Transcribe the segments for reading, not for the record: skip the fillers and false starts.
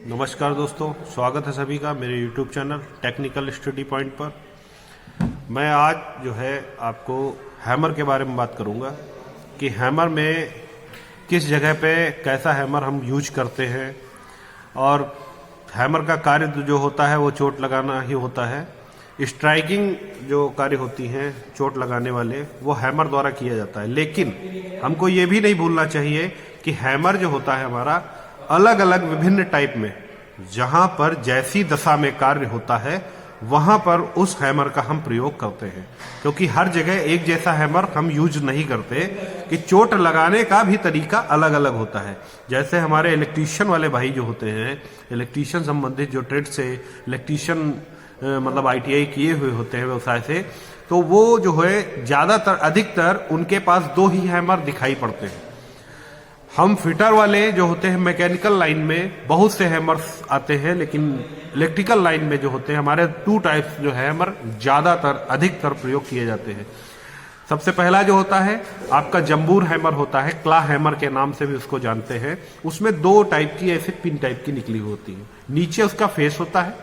नमस्कार दोस्तों, स्वागत है सभी का मेरे YouTube channel technical study point पर। मैं आज जो है आपको हैमर के बारे में बात करूंगा कि हैमर में किस जगह पे कैसा हैमर हम यूज करते हैं और हैमर का कार्य जो होता है वो चोट लगाना ही होता है। स्ट्राइकिंग जो कार्य होती हैं चोट लगाने वाले वो हैमर द्वारा किया जाता है, लेकिन हमको ये भी नहीं भूलना चाहिए कि हैमर जो होता है हमारा अलग अलग विभिन्न टाइप में, जहां पर जैसी दशा में कार्य होता है वहां पर उस हैमर का हम प्रयोग करते हैं, क्योंकि हर जगह एक जैसा हैमर हम यूज नहीं करते कि चोट लगाने का भी तरीका अलग अलग होता है। जैसे हमारे इलेक्ट्रीशियन वाले भाई जो होते हैं, इलेक्ट्रीशियन संबंधित जो ट्रेड से इलेक्ट्रीशियन मतलब ITI किए हुए होते हैं व्यवसाय से, तो वो जो है ज्यादातर अधिकतर उनके पास दो ही हैमर दिखाई पड़ते हैं। हम फिटर वाले जो होते हैं मैकेनिकल लाइन में बहुत से हैमर्स आते हैं, लेकिन इलेक्ट्रिकल लाइन में जो होते हैं हमारे टू टाइप्स जो हैमर ज्यादातर अधिकतर प्रयोग किए जाते हैं। सबसे पहला जो होता है आपका जंबूर हैमर होता है, क्ला हैमर के नाम से भी उसको जानते हैं। उसमें दो टाइप की ऐसे पिन टाइप की निकली होती है। नीचे उसका फेस होता है,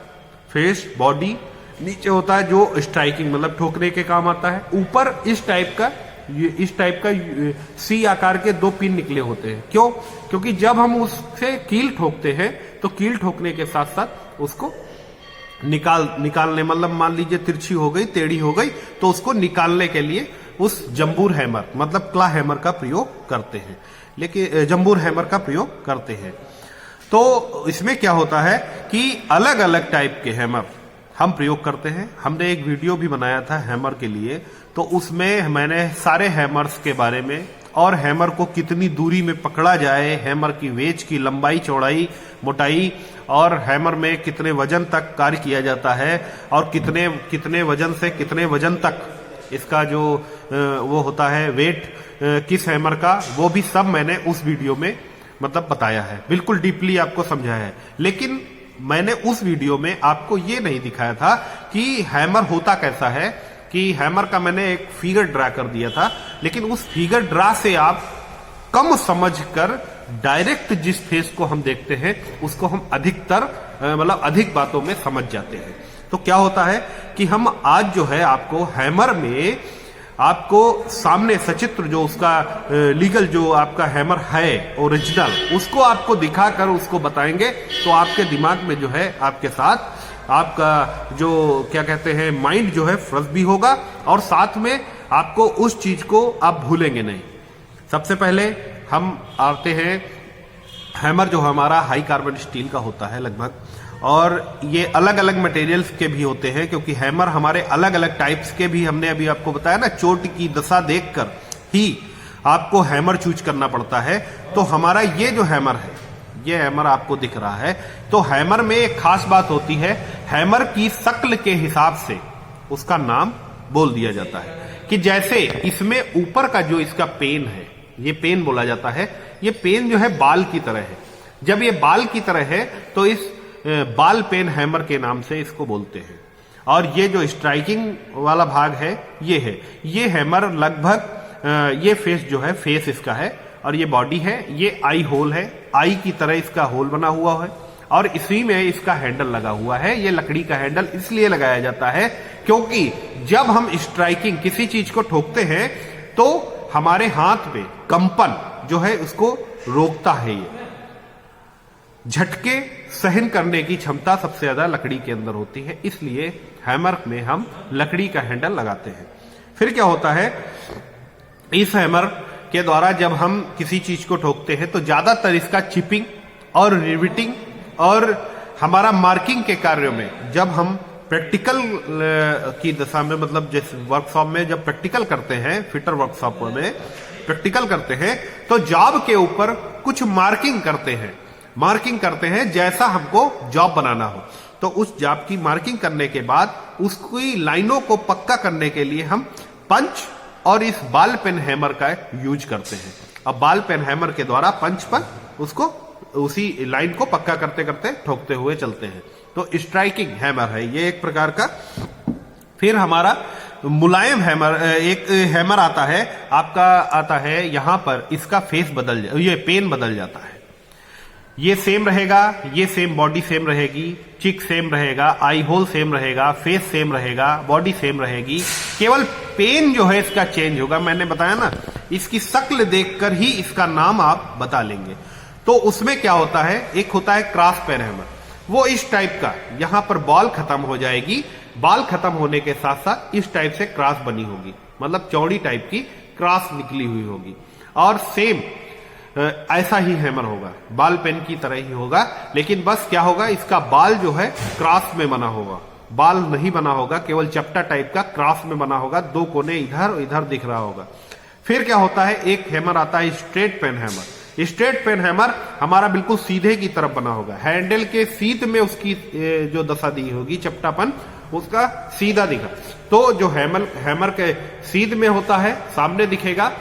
फेस बॉडी नीचे होता है जो स्ट्राइकिंग मतलब ठोकने के काम आता है। ऊपर इस टाइप का सी आकार के दो पिन निकले होते हैं। क्यों? क्योंकि जब हम उससे कील ठोकते हैं तो कील ठोकने के साथ साथ उसको निकालने मतलब मान लीजिए तिरछी हो गई, टेढ़ी हो गई, तो उसको निकालने के लिए उस जंबूर हैमर मतलब क्ला हैमर का प्रयोग करते हैं, लेकिन जंबूर हैमर का प्रयोग करते हैं। तो इसमें क्या होता है कि अलग अलग टाइप के हैमर हम प्रयोग करते हैं। हमने एक वीडियो भी बनाया था हैमर के लिए, तो उसमें मैंने सारे हैमर्स के बारे में और हैमर को कितनी दूरी में पकड़ा जाए, हैमर की वेज की लंबाई चौड़ाई मोटाई और हैमर में कितने वजन तक कार्य किया जाता है और कितने वजन से कितने वजन तक इसका जो वो होता है वेट किस हैमर का, वो भी सब मैंने उस वीडियो में मतलब बताया है, बिल्कुल डीपली आपको समझाया है। लेकिन मैंने उस वीडियो में आपको ये नहीं दिखाया था कि हैमर होता कैसा है, कि हैमर का मैंने एक फिगर ड्रा कर दिया था, लेकिन उस फिगर ड्रा से आप कम समझकर डायरेक्ट जिस फेस को हम देखते हैं उसको हम अधिकतर मतलब अधिक बातों में समझ जाते हैं। तो क्या होता है कि हम आज जो है आपको हैमर में आपको सामने सचित्र जो उसका लीगल जो आपका हैमर है ओरिजिनल, उसको आपको दिखाकर उसको बताएंगे, तो आपके दिमाग में जो है आपके साथ आपका जो क्या कहते हैं माइंड जो है फ्रेश भी होगा और साथ में आपको उस चीज को आप भूलेंगे नहीं। सबसे पहले हम आते हैं हैमर जो हमारा हाई कार्बन स्टील का होता है लगभग, और ये अलग अलग मटेरियल्स के भी होते हैं, क्योंकि हैमर हमारे अलग अलग टाइप्स के भी हमने अभी आपको बताया ना, चोट की दशा देखकर ही आपको हैमर चूज करना पड़ता है। तो हमारा ये जो हैमर है, ये हैमर आपको दिख रहा है, तो हैमर में एक खास बात होती है, हैमर की शक्ल के हिसाब से उसका नाम बोल दिया जाता है। कि जैसे इसमें ऊपर का जो इसका पेन है, ये पेन बोला जाता है, ये पेन जो है बाल की तरह है। जब ये बाल की तरह है तो इस बाल पेन हैमर के नाम से इसको बोलते हैं। और ये जो स्ट्राइकिंग वाला भाग है, ये हैमर लगभग ये फेस जो है फेस इसका है, और ये बॉडी है, ये आई होल है, आई की तरह इसका होल बना हुआ है, और इसी में इसका हैंडल लगा हुआ है। ये लकड़ी का हैंडल इसलिए लगाया जाता है क्योंकि जब हम स्ट्राइकिंग किसी चीज को ठोकते हैं तो हमारे हाथ पे कंपन जो है उसको रोकता है। ये झटके सहन करने की क्षमता सबसे ज्यादा लकड़ी के अंदर होती है, इसलिए हैमर में हम लकड़ी का हैंडल लगाते हैं। फिर क्या होता है, इस हैमर के द्वारा जब हम किसी चीज को ठोकते हैं तो ज्यादातर इसका चिपिंग और रिविटिंग और हमारा मार्किंग के कार्यों में, जब हम प्रैक्टिकल की दशा में मतलब जैसे वर्कशॉप में जब प्रैक्टिकल करते हैं, फिटर वर्कशॉप में प्रैक्टिकल करते हैं, तो जॉब के ऊपर कुछ मार्किंग करते हैं जैसा हमको जॉब बनाना हो। तो उस जॉब की मार्किंग करने के बाद उसकी लाइनों को पक्का करने के लिए हम पंच और इस बाल पेन हैमर का यूज करते हैं। अब बाल पेन हैमर के द्वारा पंच पर उसको उसी लाइन को पक्का करते करते ठोकते हुए चलते हैं। तो स्ट्राइकिंग हैमर है ये एक प्रकार का। फिर हमारा मुलायम हैमर, एक हैमर आता है आपका, आता है यहां पर इसका फेस ये पेन बदल जाता है। ये सेम रहेगा, ये सेम बॉडी सेम रहेगी, चिक सेम रहेगा, आई होल सेम रहेगा, फेस सेम रहेगा, बॉडी सेम रहेगी। केवल पेन जो है इसका चेंज होगा। मैंने बताया ना, इसकी शक्ल देखकर ही इसका नाम आप बता लेंगे। तो उसमें क्या होता है, एक होता है क्रॉस पेन हैमर, वो इस टाइप का, यहां पर बॉल खत्म हो जाएगी, बॉल खत्म होने के साथ साथ इस टाइप से क्रॉस बनी होगी, मतलब चौड़ी टाइप की क्रॉस निकली हुई होगी। और सेम ऐसा ही हैमर होगा, बॉल पेन की तरह ही होगा, लेकिन बस क्या होगा, इसका बाल जो है क्रॉस में बना होगा, बाल नहीं बना होगा, केवल चपटा टाइप का क्रॉस में बना होगा, दो कोने इधर और इधर दिख रहा होगा। फिर क्या होता है, एक हैमर आता है straight peen hammer. Straight peen hammer हमारा बिल्कुल सीधे की तरफ बना होगा, हैंडल के सीध में उसकी जो दशा दी होगी, चपटापन उसका सीधा दिखा। तो जो हैमर के सीध में होता है, सामने दिखेगा,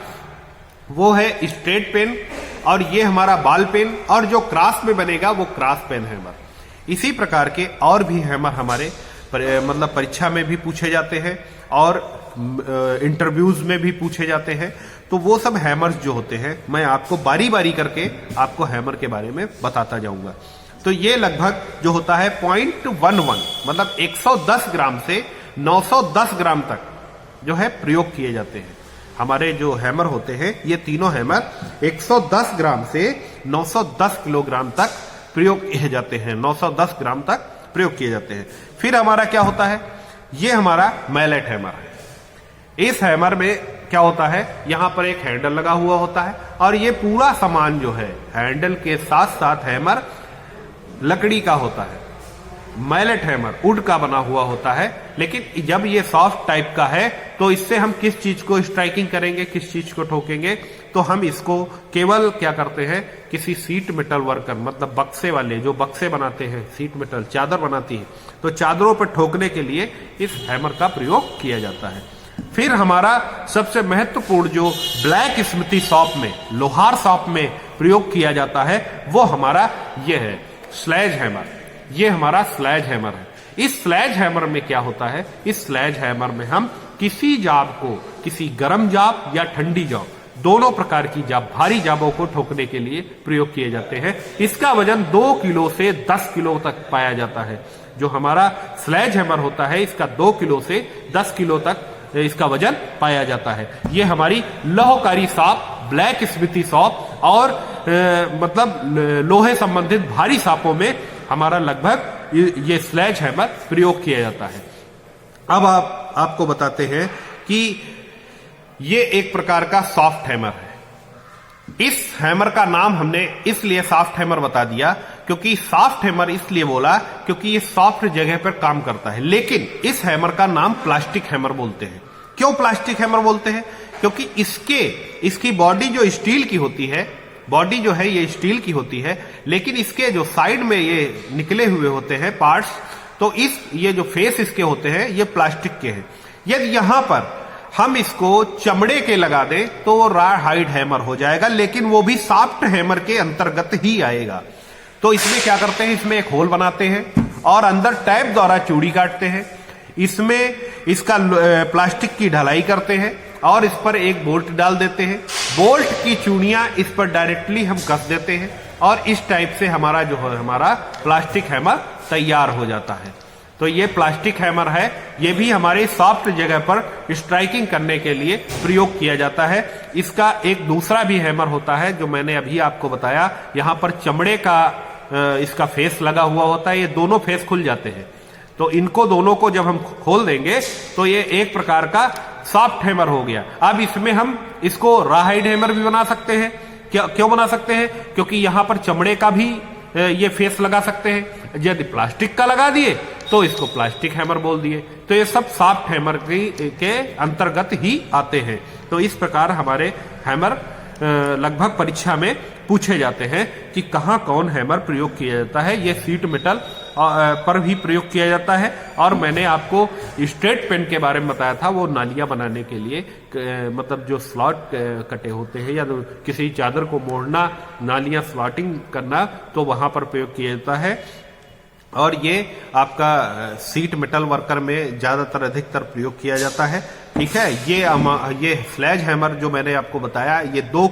वो है स्ट्रेट पेन, और ये हमारा बॉल पेन, और जो क्रॉस में बनेगा वो क्रॉस पेन हैमर। इसी प्रकार के और भी हैमर हमारे मतलब परीक्षा में भी पूछे जाते हैं और इंटरव्यूज में भी पूछे जाते हैं। तो वो सब हैमर्स जो होते हैं, मैं आपको बारी बारी करके आपको हैमर के बारे में बताता जाऊंगा। तो ये लगभग जो होता है 0.11, मतलब 110 ग्राम से 910 ग्राम तक जो है प्रयोग किए जाते हैं। हमारे जो हैमर होते हैं, ये तीनों हैमर 110 ग्राम से 910 किलोग्राम तक प्रयोग किए जाते हैं, 910 ग्राम तक प्रयोग किए जाते हैं। फिर हमारा क्या होता है, ये हमारा मैलेट हैमर है। इस हैमर में क्या होता है, यहां पर एक हैंडल लगा हुआ होता है, और ये पूरा सामान जो है हैंडल के साथ साथ हैमर लकड़ी का होता है। मैलेट हैमर वुड का बना हुआ होता है, लेकिन जब ये सॉफ्ट टाइप का है तो इससे हम किस चीज को स्ट्राइकिंग करेंगे, किस चीज को ठोकेंगे, तो हम इसको केवल क्या करते हैं, किसी सीट मेटल वर्कर, मतलब बक्से वाले जो बक्से बनाते हैं, सीट मेटल चादर बनाती है, तो चादरों पर ठोकने के लिए इस हैमर का प्रयोग किया जाता है। फिर हमारा सबसे महत्वपूर्ण जो ब्लैक स्मिथी शॉप में, लोहार शॉप में प्रयोग किया जाता है, वो हमारा ये है स्लेज हैमर। ये हमारा स्लेज हैमर है। इस स्लेज हैमर में क्या होता है, इस स्लेज हैमर में हम किसी जाब को, किसी गर्म जाब या ठंडी जाब, दोनों प्रकार की जाब, भारी जाबों को ठोकने के लिए प्रयोग किए जाते हैं। इसका वजन 2 किलो से 10 किलो तक पाया जाता है। जो हमारा स्लेज हैमर होता है, इसका 2 किलो से 10 किलो तक इसका वजन पाया जाता है। ये हमारी लौहकारी सांप, ब्लैक स्मिथी सांप और मतलब लोहे संबंधित भारी सांपों में हमारा लगभग ये स्लेज हैमर प्रयोग किया जाता है। अब आपको बताते हैं कि ये एक प्रकार का सॉफ्ट हैमर है। इस हैमर का नाम हमने इसलिए सॉफ्ट हैमर बता दिया, क्योंकि सॉफ्ट हैमर इसलिए बोला क्योंकि ये सॉफ्ट जगह पर काम करता है। लेकिन इस हैमर का नाम प्लास्टिक हैमर बोलते हैं। क्यों प्लास्टिक हैमर बोलते हैं, क्योंकि इसकी बॉडी जो स्टील की होती है, बॉडी जो है ये स्टील की होती है, लेकिन इसके जो साइड में ये निकले हुए होते हैं पार्ट्स, तो ये जो फेस इसके होते हैं ये प्लास्टिक के हैं। यदि यहां पर हम इसको चमड़े के लगा दें तो वो रॉ हाइड हैमर हो जाएगा, लेकिन वो भी सॉफ्ट हैमर के अंतर्गत ही आएगा। तो इसमें क्या करते हैं, इसमें एक होल बनाते हैं और अंदर टैप द्वारा चूड़ी काटते हैं। इसमें इसका प्लास्टिक की ढलाई करते हैं और इस पर एक बोल्ट डाल देते हैं। बोल्ट की चूड़ियां इस पर डायरेक्टली हम कस देते हैं और इस टाइप से हमारा जो है हमारा प्लास्टिक हैमर तैयार हो जाता है। तो ये प्लास्टिक हैमर है, ये भी हमारे सॉफ्ट जगह पर स्ट्राइकिंग करने के लिए प्रयोग किया जाता है। इसका एक दूसरा भी हैमर होता है जो मैंने अभी आपको बताया, यहां पर चमड़े का इसका फेस लगा हुआ होता है, ये दोनों फेस खुल जाते हैं। तो इनको दोनों को जब हम खोल देंगे तो ये एक प्रकार का सॉफ्ट हैमर हो गया। अब इसमें हम इसको रॉ हाइड हैमर भी बना सकते हैं। क्यों बना सकते हैं, क्योंकि यहां पर चमड़े का भी ये फेस लगा सकते हैं। यदि प्लास्टिक का लगा दिए तो इसको प्लास्टिक हैमर बोल दिए। तो ये सब सॉफ्ट हैमर के अंतर्गत ही आते हैं। तो इस प्रकार हमारे हैमर लगभग परीक्षा में पूछे जाते हैं कि कहाँ कौन हैमर प्रयोग किया जाता है। ये सीट मेटल पर भी प्रयोग किया जाता है। और मैंने आपको स्ट्रेट पेन के बारे में बताया था, वो नालियां बनाने के लिए, मतलब जो स्लॉट कटे होते हैं या तो किसी चादर को मोड़ना, नालियां स्लॉटिंग करना, तो वहां पर प्रयोग किया जाता है। और ये आपका सीट मेटल वर्कर में ज्यादातर अधिकतर प्रयोग किया जाता है। ठीक है। ये स्लेज हैमर जो मैंने आपको बताया, ये 2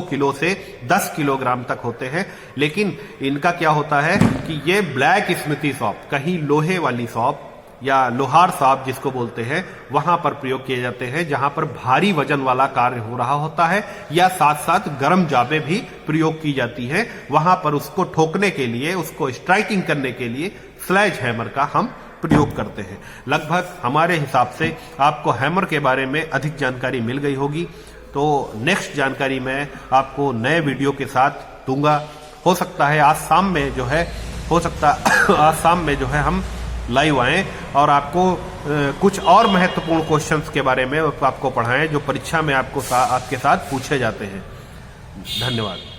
किलो से 10 किलोग्राम तक होते हैं। लेकिन इनका क्या होता है कि ये ब्लैक स्मिथी शॉप, कहीं लोहे वाली शॉप या लोहार शॉप जिसको बोलते हैं, वहां पर प्रयोग किए जाते हैं, जहां पर भारी वजन वाला कार्य हो रहा होता है, या साथ साथ गर्म जाबे भी प्रयोग की जाती है। वहां पर उसको ठोकने के लिए, उसको स्ट्राइकिंग करने के लिए स्लेज हैमर का हम प्रयोग करते हैं। लगभग हमारे हिसाब से आपको हैमर के बारे में अधिक जानकारी मिल गई होगी। तो नेक्स्ट जानकारी मैं आपको नए वीडियो के साथ दूंगा। हो सकता है आज शाम में जो है हम लाइव आए और आपको कुछ और महत्वपूर्ण क्वेश्चंस के बारे में आपको पढ़ाएं जो परीक्षा में आपके साथ पूछे जाते हैं। धन्यवाद।